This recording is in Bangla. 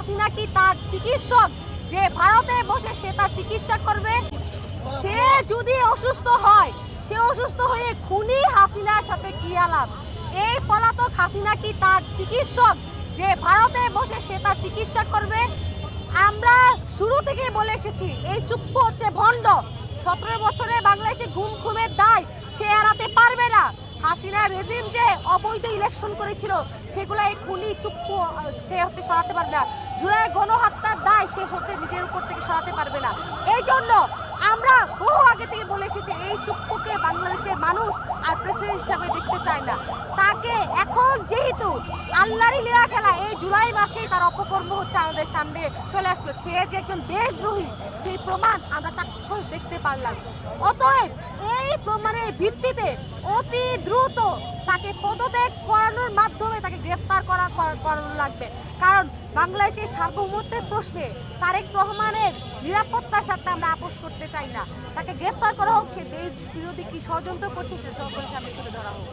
হাসিনা কি তার চিকিৎসক যে ভারতে বসে সে তার চিকিৎসা করবে? সে যদি অসুস্থ হয়, সে অসুস্থ হয়ে খুনি হাসিনার সাথে কি আলাপ? এই পলাতক হাসিনা কি তার চিকিৎসক যে ভারতে বসে সে তার চিকিৎসা করবে? আমরা শুরু থেকে বলে এসেছি এই চুপ্পু হচ্ছে ভণ্ড। 17 বছরে বাংলাদেশে ঘুমের দায় সে এড়াতে পারবে না। হাসিনা রেজিম যে অবৈধ ইলেকশন করেছিল সেগুলো এই খুনি চুপ্পু সে হচ্ছে সরাতে পারবে না। জুলাই গণহত্যার দায় সে হচ্ছে নিজের উপর থেকে সরাতে পারবে না। এই জন্য আমরা বহু আগে থেকে বলে এসেছি এই চুপ্পুকে বাংলাদেশের মানুষ আর প্রেসিডেন্ট হিসাবে দেখতে চায় না। তাকে এখন যেহেতু আল্লাহরই লীলা খেলা, এই জুলাই মাসেই তার অপকর্ম হচ্ছে আমাদের সামনে চলে আসলো। সে যে একজন দেশদ্রোহী সেই প্রমাণ আমরা চাক্ষুষ দেখতে পারলাম। অতএব এই প্রমাণের ভিত্তিতে অতি দ্রুত তাকে পদত্যাগ করানোর মাধ্যমে তাকে গ্রেফতার করানো লাগবে। কারণ বাংলাদেশের সার্বভৌমত্বের প্রশ্নে তারেক রহমানের নিরাপত্তার সাথে আমরা আপোষ করতে চাই না। তাকে গ্রেফতার করা হোক, দেশ বিরোধী কি ষড়যন্ত্র করছে সেটা সকলের সামনে তুলে ধরা হোক।